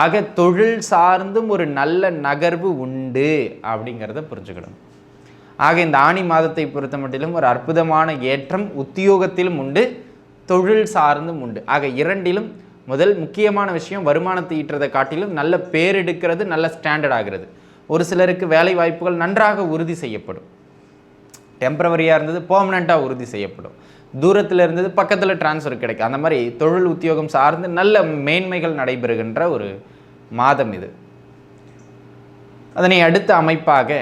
ஆக தொழில் சார்ந்தும் ஒரு நல்ல நகர்வு உண்டு அப்படிங்கிறத புரிஞ்சுக்கணும். ஆக இந்த ஆணி மாதத்தை பொறுத்த மட்டிலும் ஒரு அற்புதமான ஏற்றம் உத்தியோகத்திலும் உண்டு, தொழில் சார்ந்தும் உண்டு. ஆக இரண்டிலும் முதல் முக்கியமான விஷயம் வருமானத்தை ஈட்டுறதை காட்டிலும் நல்ல பேர் எடுக்கிறது, நல்ல ஸ்டாண்டர்ட் ஆகிறது. ஒரு சிலருக்கு வேலை வாய்ப்புகள் நன்றாக உறுதி செய்யப்படும். டெம்பரவரியாக இருந்தது பெர்மனண்ட்டாக உறுதி செய்யப்படும். தூரத்தில் இருந்தது பக்கத்தில் டிரான்ஸ்ஃபர் கிடைக்கும். அந்த மாதிரி தொழில் உத்தியோகம் சார்ந்து நல்ல மேன்மைகள் நடைபெறுகின்ற ஒரு மாதம் இது. அதனை அடுத்த அமைப்பாக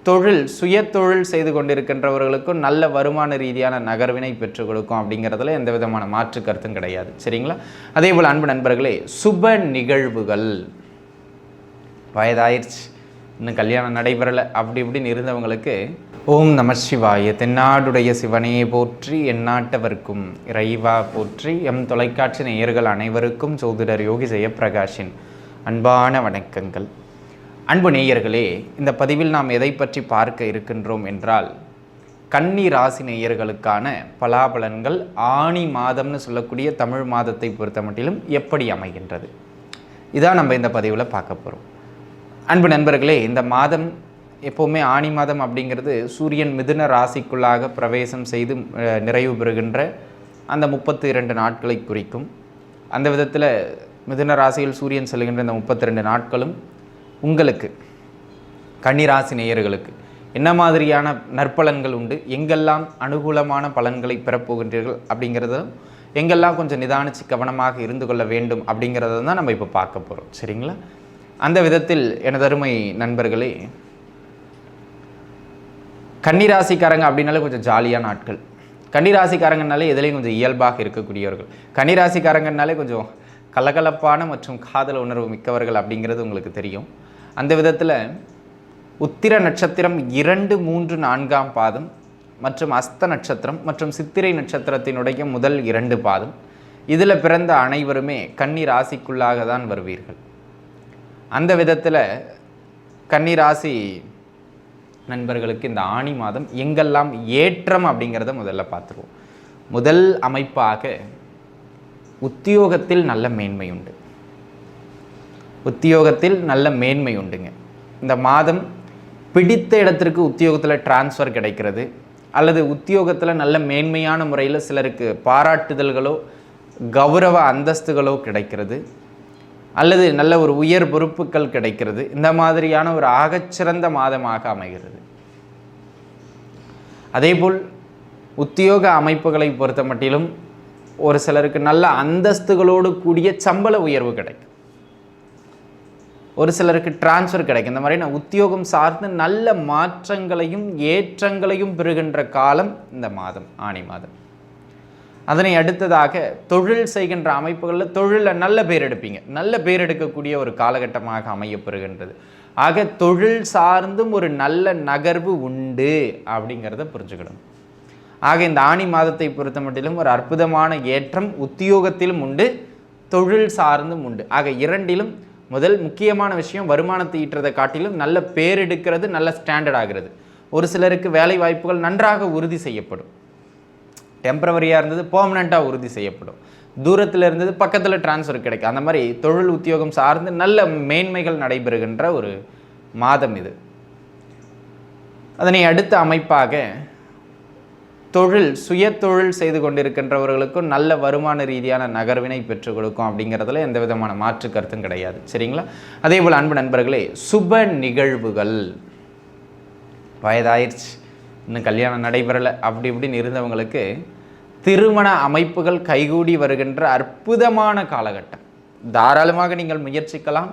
தொழில் சுய தொழில் செய்து கொண்டிருக்கின்றவர்களுக்கும் நல்ல வருமான ரீதியான நகர்வினை பெற்றுக் கொடுக்கும். அப்படிங்கிறதுல எந்த விதமான மாற்று கருத்தும் கிடையாது. சரிங்களா? அதே போல் அன்பு நண்பர்களே, சுப நிகழ்வுகள் வயதாயிருச்சு, இன்னும் கல்யாணம் நடைபெறலை, அப்படி இப்படின்னு இருந்தவங்களுக்கு ஓம் நம சிவாய தென்னாடுடைய சிவனையை போற்றி எந்நாட்டவர்க்கும் இறைவா போற்றி எம் தொலைக்காட்சி நேயர்கள் அனைவருக்கும் ஜோதிடர் யோகி ஜெயப்பிரகாஷின் அன்பான வணக்கங்கள். அன்பு நேயர்களே, இந்த பதிவில் நாம் எதை பற்றி பார்க்க இருக்கின்றோம் என்றால், கன்னி ராசி நேயர்களுக்கான பலாபலன்கள் ஆணி மாதம்னு சொல்லக்கூடிய தமிழ் மாதத்தை பொறுத்த மட்டிலும் எப்படி அமைகின்றது, இதான் நம்ம இந்த பதிவில் பார்க்க போகிறோம். அன்பு நண்பர்களே, இந்த மாதம் எப்போவுமே ஆணி மாதம் அப்படிங்கிறது சூரியன் மிதுன ராசிக்குள்ளாக பிரவேசம் செய்து நிறைவு பெறுகின்ற அந்த 32 நாட்களை குறிக்கும். அந்த விதத்தில் மிதுன ராசியில் சூரியன் செல்கின்ற இந்த 32 நாட்களும் உங்களுக்கு கன்னிராசி நேயர்களுக்கு என்ன மாதிரியான நற்பலன்கள் உண்டு, எங்கெல்லாம் அனுகூலமான பலன்களை பெறப்போகின்றீர்கள் அப்படிங்கிறதும், எங்கெல்லாம் கொஞ்சம் நிதானித்து கவனமாக இருந்து கொள்ள வேண்டும் அப்படிங்கிறத தான் நம்ம இப்போ பார்க்க போகிறோம். சரிங்களா? அந்த விதத்தில் எனது அருமை நண்பர்களே, கன்னிராசிக்காரங்க அப்படின்னாலே கொஞ்சம் ஜாலியான ஆட்கள். கன்னிராசிக்காரங்கனாலே எதுலேயும் கொஞ்சம் இயல்பாக இருக்கக்கூடியவர்கள். கன்னிராசிக்காரங்கனாலே கொஞ்சம் கலகலப்பான மற்றும் காதல் உணர்வு மிக்கவர்கள் அப்படிங்கிறது உங்களுக்கு தெரியும். அந்த விதத்தில் உத்திர நட்சத்திரம் 2, 3, 4ஆம் பாதம் மற்றும் அஸ்த நட்சத்திரம் மற்றும் சித்திரை நட்சத்திரத்தினுடைய முதல் 2 பாதம், இதில் பிறந்த அனைவருமே கன்னி ராசிக்குள்ளாக தான் வருவீர்கள். அந்த விதத்தில் கன்னி ராசி நண்பர்களுக்கு இந்த ஆணி மாதம் எங்கெல்லாம் ஏற்றம் அப்படிங்கிறத முதல்ல பார்த்துருவோம். முதல் அமைப்பாக உத்தியோகத்தில் நல்ல மேன்மை உண்டு. உத்தியோகத்தில் நல்ல மேன்மை உண்டுங்க. இந்த மாதம் பிடித்த இடத்திற்கு உத்தியோகத்தில் டிரான்ஸ்ஃபர் கிடைக்கிறது, அல்லது உத்தியோகத்தில் நல்ல மேன்மையான முறையில் சிலருக்கு பாராட்டுதல்களோ கௌரவ அந்தஸ்துகளோ கிடைக்கிறது, அல்லது நல்ல ஒரு உயர் பொறுப்புகள் கிடைக்கிறது. இந்த மாதிரியான ஒரு ஆகச்சிறந்த மாதமாக அமைகிறது. அதேபோல் உத்தியோக அமைப்புகளை பொறுத்த மட்டிலும் ஒரு சிலருக்கு நல்ல அந்தஸ்துகளோடு கூடிய சம்பள உயர்வு கிடைக்கும், ஒரு சிலருக்கு டிரான்ஸ்ஃபர் கிடைக்கும். இந்த மாதிரி நான் உத்தியோகம் சார்ந்து நல்ல மாற்றங்களையும் ஏற்றங்களையும் பெறுகின்ற காலம் இந்த மாதம், ஆணி மாதம். அதனை அடுத்ததாக தொழில் செய்கின்ற அமைப்புகளில் தொழிலில் நல்ல பேர் எடுப்பீங்க, நல்ல பேர் எடுக்கக்கூடிய ஒரு காலகட்டமாக அமையப்பெறுகின்றது. ஆக தொழில் சார்ந்தும் ஒரு நல்ல நகர்வு உண்டு அப்படிங்கிறத புரிஞ்சுக்கணும். ஆக இந்த ஆணி மாதத்தை பொறுத்த மட்டிலும் ஒரு அற்புதமான ஏற்றம் உத்தியோகத்திலும் உண்டு, தொழில் சார்ந்தும் உண்டு. ஆக இரண்டிலும் முதல் முக்கியமான விஷயம் வருமானத்தை ஈட்டுறதை காட்டிலும் நல்ல பேர் எடுக்கிறது, நல்ல ஸ்டாண்டர்ட் ஆகிறது. ஒரு சிலருக்கு வேலை வாய்ப்புகள் நன்றாக உறுதி செய்யப்படும். டெம்பரவரியாக இருந்தது பெர்மனண்ட்டாக உறுதி செய்யப்படும். தூரத்தில் இருந்தது பக்கத்தில் டிரான்ஸ்ஃபர் கிடைக்கும். அந்த மாதிரி தொழில் உத்தியோகம் சார்ந்து நல்ல மேன்மைகள் நடைபெறுகின்ற ஒரு மாதம் இது. அதனை அடுத்த அமைப்பாக தொழில் சுய தொழில் செய்து கொண்டிருக்கின்றவர்களுக்கும் நல்ல வருமான ரீதியான நகர்வினை பெற்றுக் கொடுக்கும். அப்படிங்கிறதுல எந்த விதமான மாற்று கருத்தும் கிடையாது. சரிங்களா? அதே போல் அன்பு நண்பர்களே, சுப நிகழ்வுகள் வயதாயிருச்சு, இன்னும் கல்யாணம் நடைபெறலை, அப்படி இப்படின்னு இருந்தவங்களுக்கு திருமண அமைப்புகள் கைகூடி வருகின்ற அற்புதமான காலகட்டம். தாராளமாக நீங்கள் முயற்சிக்கலாம்.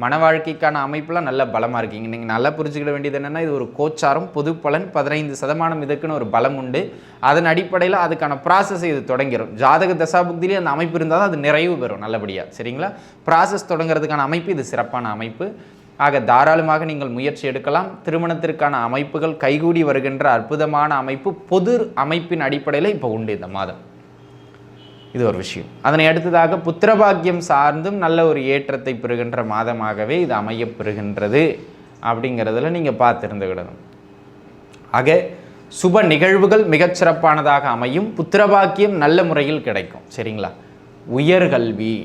மன வாழ்க்கைக்கான அமைப்புலாம் நல்ல பலமாக இருக்கீங்க. நீங்கள் நல்லா புரிஞ்சுக்கிட வேண்டியது என்னென்னா, இது ஒரு கோச்சாரம், பொது பலன் 15% இதுக்குன்னு ஒரு பலம் உண்டு. அதன் அடிப்படையில் அதுக்கான ப்ராசஸ் இது தொடங்கிடும். ஜாதக தசாபுக்திலேயே அந்த அமைப்பு இருந்தால் தான் அது நிறைவு பெறும் நல்லபடியாக. சரிங்களா? ப்ராசஸ் தொடங்குறதுக்கான அமைப்பு இது சிறப்பான அமைப்பு. ஆக தாராளமாக நீங்கள் முயற்சி எடுக்கலாம். திருமணத்திற்கான அமைப்புகள் கைகூடி வருகின்ற அற்புதமான அமைப்பு பொது அமைப்பின் அடிப்படையில் இப்போ உண்டு இந்த மாதம். இது ஒரு விஷயம். அதனை அடுத்ததாக புத்திரபாக்கியம் சார்ந்தும் நல்ல ஒரு ஏற்றத்தை பெறுகின்ற மாதமாகவே இது அமையப்பெறுகின்றது. அப்படிங்கிறதுல நீங்கள் பார்த்துருந்துவிடணும். ஆக சுப நிகழ்வுகள் மிகச்சிறப்பானதாக அமையும். புத்திரபாக்கியம் நல்ல முறையில் கிடைக்கும். சரிங்களா? உயர்கல்வி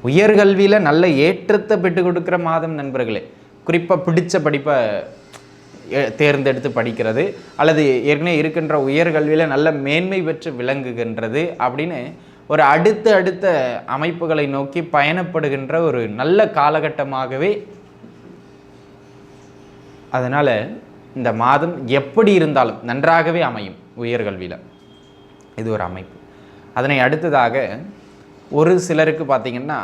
உயர்கல்வியில் நல்ல ஏற்றத்தை பெற்று கொடுக்குற மாதம் நண்பர்களே. குறிப்பாக பிடிச்ச படிப்பை தேர்ந்தெடுத்து படிக்கிறது, அல்லது ஏற்கனவே இருக்கின்ற உயர்கல்வியில் நல்ல மேன்மை பெற்று விளங்குகின்றது அப்படின்னு ஒரு அடுத்த அமைப்புகளை நோக்கி பயணப்படுகின்ற ஒரு நல்ல காலகட்டமாகவே. அதனால் இந்த மாதம் எப்படி இருந்தாலும் நன்றாகவே அமையும் உயர்கல்வியில். இது ஒரு அமைப்பு. அதனை அடுத்ததாக ஒரு சிலருக்கு பார்த்திங்கன்னா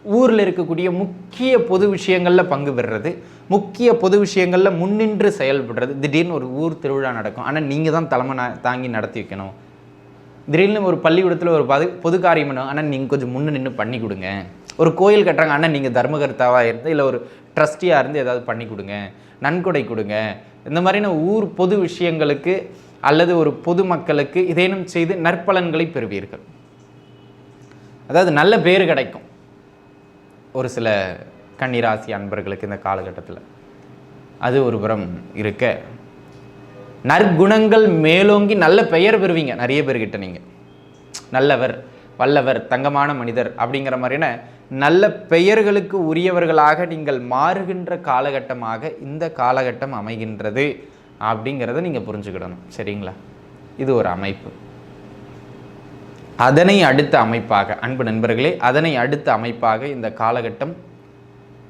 ஊரில் இருக்கக்கூடிய முக்கிய பொது விஷயங்களில் பங்கு பெறுறது, முக்கிய பொது விஷயங்களில் முன்னின்று செயல்படுறது. திடீர்னு ஒரு ஊர் திருவிழா நடக்கும், ஆனால் நீங்கள் தான் தலைமை தாங்கி நடத்தி வைக்கணும். திடீர்னு ஒரு பள்ளிக்கூடத்தில் ஒரு பொது காரியம் பண்ணும், ஆனால் நீங்கள் கொஞ்சம் முன்னே நின்று பண்ணி கொடுங்க. ஒரு கோயில் கட்டுறாங்க, ஆனால் நீங்கள் தர்மகர்த்தாவாக இருந்து இல்லை ஒரு ட்ரஸ்டியாக இருந்து ஏதாவது பண்ணி கொடுங்க, நன்கொடை கொடுங்க. இந்த மாதிரியான ஊர் பொது விஷயங்களுக்கு அல்லது ஒரு பொதுமக்களுக்கு இதேனும் செய்து நற்பலன்களை பெறுவீர்கள். அதாவது நல்ல பேர் கிடைக்கும் ஒரு சில கன்னிராசி அன்பர்களுக்கு இந்த காலகட்டத்தில். அது ஒரு புறம் இருக்க, நற்குணங்கள் மேலோங்கி நல்ல பெயர் பெறுவீங்க. நிறைய பேர்கிட்ட நீங்கள் நல்லவர், வல்லவர், தங்கமான மனிதர் அப்படிங்கிற மாதிரியான நல்ல பெயர்களுக்கு உரியவர்களாக நீங்கள் மாறுகின்ற காலகட்டமாக இந்த காலகட்டம் அமைகின்றது அப்படிங்கிறத நீங்கள் புரிஞ்சுக்கிடணும். சரிங்களா? இது ஒரு அமைப்பு. அதனை அடுத்த அமைப்பாக அன்பு நண்பர்களே, அதனை அடுத்த அமைப்பாக இந்த காலகட்டம்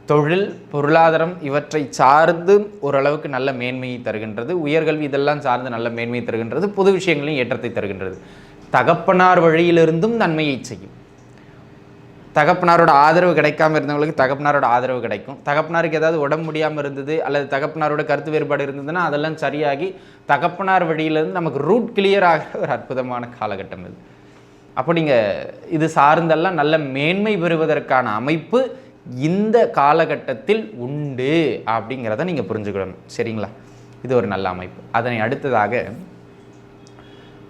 தொழில், பொருளாதாரம் இவற்றை சார்ந்து ஓரளவுக்கு நல்ல மேன்மையை தருகின்றது. உயர்கல்வி இதெல்லாம் சார்ந்து நல்ல மேன்மையை தருகின்றது. பொது விஷயங்களையும் ஏற்றத்தை தருகின்றது. தகப்பனார் வழியிலிருந்தும் நன்மையை செய்யும். தகப்பனாரோட ஆதரவு கிடைக்காம இருந்தவங்களுக்கு தகப்பனாரோட ஆதரவு கிடைக்கும். தகப்பனாருக்கு ஏதாவது உடம்பு முடியாமல் இருந்தது அல்லது தகப்பனாரோட கருத்து வேறுபாடு இருந்ததுன்னா அதெல்லாம் சரியாகி தகப்பனார் வழியிலிருந்து நமக்கு ரூட் கிளியர் ஆகிற ஒரு அற்புதமான காலகட்டம் இது. அப்போ நீங்கள் இது சார்ந்தெல்லாம் நல்ல மேன்மை பெறுவதற்கான அமைப்பு இந்த காலகட்டத்தில் உண்டு அப்படிங்கிறத நீங்கள் புரிஞ்சுக்கணும். சரிங்களா? இது ஒரு நல்ல அமைப்பு. அதனை அடுத்ததாக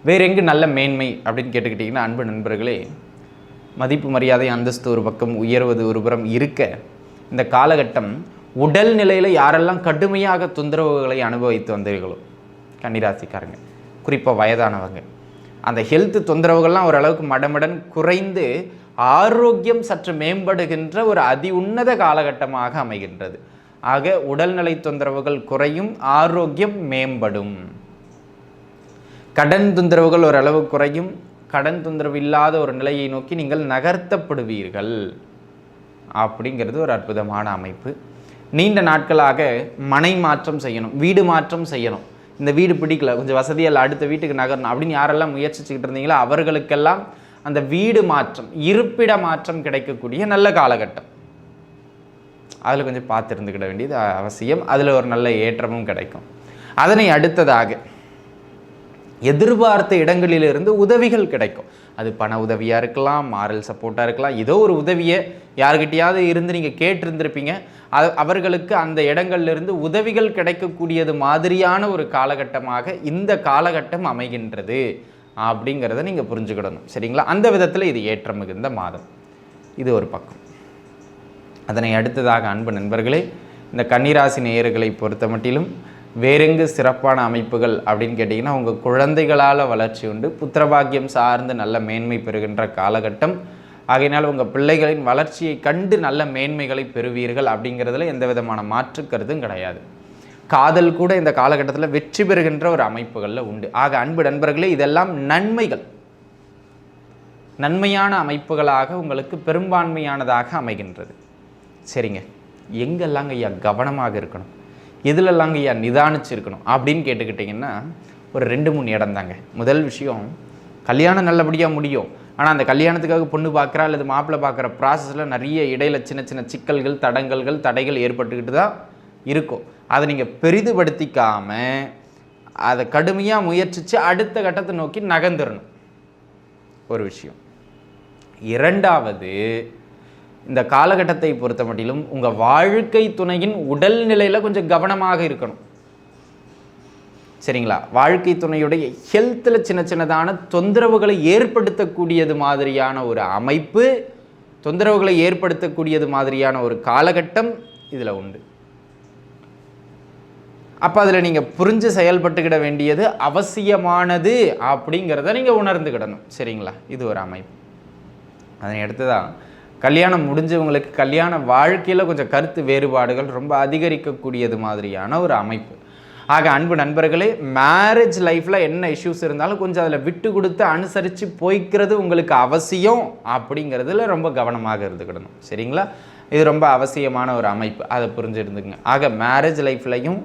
வேற எங்கு நல்ல மேன்மை அப்படின்னு கேட்டுக்கிட்டிங்கன்னா அன்பு நண்பர்களே, மதிப்பு மரியாதை அந்தஸ்து ஒரு பக்கம் உயர்வது ஒரு புறம் இருக்க, இந்த காலகட்டம் உடல் நிலையில் யாரெல்லாம் கடுமையாக தொந்தரவுகளை அனுபவித்து வந்தீர்களோ கன்னிராசிக்காரங்க, குறிப்பாக வயதானவங்க, அந்த ஹெல்த் தொந்தரவுகள்லாம் ஓரளவுக்கு மடமடன் குறைந்து ஆரோக்கியம் சற்று மேம்படுகின்ற ஒரு அதி உன்னத காலகட்டமாக அமைகின்றது. ஆக உடல்நிலை தொந்தரவுகள் குறையும், ஆரோக்கியம் மேம்படும். கடன் தொந்தரவுகள் ஓரளவு குறையும். கடன் தொந்தரவு இல்லாத ஒரு நிலையை நோக்கி நீங்கள் நகர்த்தப்படுவீர்கள் அப்படிங்கிறது ஒரு அற்புதமான அமைப்பு. நீண்ட நாட்களாக மனை மாற்றம் செய்யணும், வீடு மாற்றம் செய்யணும், இந்த வீடு பிடிக்கல, கொஞ்சம் வசதியாக அடுத்த வீட்டுக்கு நகரணும் அப்படின்னு யாரெல்லாம் முயற்சிச்சுக்கிட்டு இருந்தீங்களோ அவர்களுக்கெல்லாம் அந்த வீடு மாற்றம், இருப்பிட மாற்றம் கிடைக்கக்கூடிய நல்ல காலகட்டம். அதில் கொஞ்சம் பார்த்துருந்துக்கிட வேண்டியது அவசியம். அதில் ஒரு நல்ல ஏற்றமும் கிடைக்கும். அதனை அடுத்ததாக எதிர்பார்த்த இடங்களிலிருந்து உதவிகள் கிடைக்கும். அது பண உதவியாக இருக்கலாம், மாரல் சப்போர்ட்டாக இருக்கலாம். ஏதோ ஒரு உதவியை யார்கிட்டையாவது இருந்து நீங்கள் கேட்டிருந்திருப்பீங்க. அவர்களுக்கு அந்த இடங்கள்லிருந்து உதவிகள் கிடைக்கக்கூடியது மாதிரியான ஒரு காலகட்டமாக இந்த காலகட்டம் அமைகின்றது அப்படிங்கிறத நீங்கள் புரிஞ்சுக்கிடணும். சரிங்களா? அந்த விதத்தில் இது ஏற்றம் மிகுந்த மாதம். இது ஒரு பக்கம். அதனை அடுத்ததாக அன்பு நண்பர்களே, இந்த கன்னிராசி நேயர்களை பொறுத்த மட்டிலும் வேறெங்கு சிறப்பான அமைப்புகள் அப்படின்னு கேட்டிங்கன்னா, உங்கள் குழந்தைகளால் வளர்ச்சி உண்டு. புத்திரபாக்கியம் சார்ந்து நல்ல மேன்மை பெறுகின்ற காலகட்டம். ஆகையினால் உங்கள் பிள்ளைகளின் வளர்ச்சியை கண்டு நல்ல மேன்மைகளை பெறுவீர்கள் அப்படிங்கிறதுல எந்த விதமான மாற்று கருத்தும் கிடையாது. காதல் கூட இந்த காலகட்டத்தில் வெற்றி பெறுகின்ற ஒரு அமைப்புகளில் உண்டு. ஆக அன்பு நண்பர்களே, இதெல்லாம் நன்மைகள், நன்மையான அமைப்புகளாக உங்களுக்கு பெரும்பான்மையானதாக அமைகின்றது. சரிங்க, எங்கெல்லாங்க ஐயா கவனமாக இருக்கணும், எதுலெல்லாங்க ஐயா நிதானிச்சிருக்கணும் அப்படின்னு கேட்டுக்கிட்டிங்கன்னா ஒரு 2-3 இடம் தாங்க. முதல் விஷயம், கல்யாணம் நல்லபடியாக முடியும், ஆனால் அந்த கல்யாணத்துக்காக பொண்ணு பார்க்குறா அல்லது மாப்பிள்ளை பார்க்குற ப்ராசஸில் நிறைய இடையில சின்ன சின்ன சிக்கல்கள், தடைகள் ஏற்பட்டுக்கிட்டு தான் இருக்கும். அதை நீங்கள் பெரிதுபடுத்திக்காமல் அதை கடுமையாக முயற்சித்து அடுத்த கட்டத்தை நோக்கி நகர்ந்துடணும். ஒரு விஷயம். இரண்டாவது, இந்த காலகட்டத்தை பொறுத்த மட்டிலும் உங்கள் வாழ்க்கை துணையின் உடல்நிலையில் கொஞ்சம் கவனமாக இருக்கணும். சரிங்களா? வாழ்க்கை துணையுடைய ஹெல்த்தில் சின்ன சின்னதான தொந்தரவுகளை ஏற்படுத்தக்கூடியது மாதிரியான ஒரு அமைப்பு, தொந்தரவுகளை ஏற்படுத்தக்கூடியது மாதிரியான ஒரு காலகட்டம் இதில் உண்டு. அப்போ அதில் நீங்கள் புரிஞ்சு செயல்பட்டுக்கிட வேண்டியது அவசியமானது அப்படிங்கிறத நீங்கள் உணர்ந்துக்கிடணும். சரிங்களா? இது ஒரு அமைப்பு. அதனை அடுத்ததான் கல்யாணம் முடிஞ்சவங்களுக்கு கல்யாண வாழ்க்கையில் கொஞ்சம் கருத்து வேறுபாடுகள் ரொம்ப அதிகரிக்கக்கூடியது மாதிரியான ஒரு அமைப்பு. ஆக அன்பு நண்பர்களே, மேரேஜ் லைஃப்பில் என்ன இஷ்யூஸ் இருந்தாலும் கொஞ்சம் அதில் விட்டு கொடுத்து அனுசரித்து போய்க்கிறது உங்களுக்கு அவசியம் அப்படிங்கிறதுல ரொம்ப கவனமாக இருந்துக்கிடணும். சரிங்களா? இது ரொம்ப அவசியமான ஒரு அமைப்பு, அதை புரிஞ்சிருந்துங்க. ஆக மேரேஜ் லைஃப்லையும்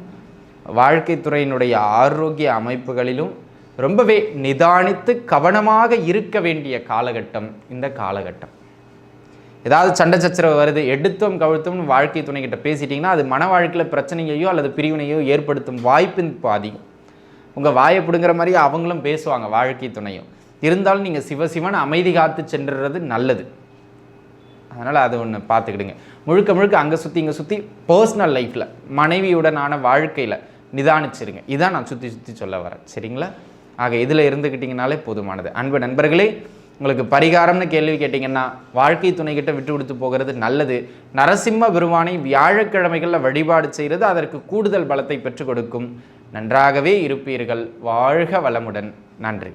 வாழ்க்கை துறையினுடைய ஆரோக்கிய அமைப்புகளிலும் ரொம்பவே நிதானித்து கவனமாக இருக்க வேண்டிய காலகட்டம் இந்த காலகட்டம். ஏதாவது சண்டை சச்சரவு வருது, எடுத்தோம் கவிழ்த்தோம் வாழ்க்கை துணைக்கிட்ட பேசிட்டிங்கன்னா அது மன வாழ்க்கையில் பிரச்சனையையோ அல்லது பிரிவினையோ ஏற்படுத்தும் வாய்ப்பின் அதிகம். உங்கள் வாயை பிடுங்குற மாதிரி அவங்களும் பேசுவாங்க வாழ்க்கை துணையும். இருந்தாலும் நீங்கள் சிவசிவன் அமைதி காத்து சென்றுறது நல்லது. அதனால் அது ஒன்று பார்த்துக்கிடுங்க. முழுக்க முழுக்க அங்கே சுற்றி இங்கே சுற்றி பர்சனல் லைஃப்பில் மனைவியுடனான வாழ்க்கையில் நிதானிச்சிருங்க. இதான் நான் சுற்றி சொல்ல வரேன். சரிங்களா? ஆக இதில் இருந்துக்கிட்டிங்கனாலே போதுமானது. அன்பு நண்பர்களே, உங்களுக்கு பரிகாரம்னு கேள்வி கேட்டிங்கன்னா வாழ்க்கை துணைக்கிட்ட விட்டு கொடுத்து போகிறது நல்லது. நரசிம்ம பெருமானை வியாழக்கிழமைகளில் வழிபாடு செய்கிறது அதற்கு கூடுதல் பலத்தை பெற்றுக் கொடுக்கும். நன்றாகவே இருப்பீர்கள். வாழ்க வளமுடன். நன்றி.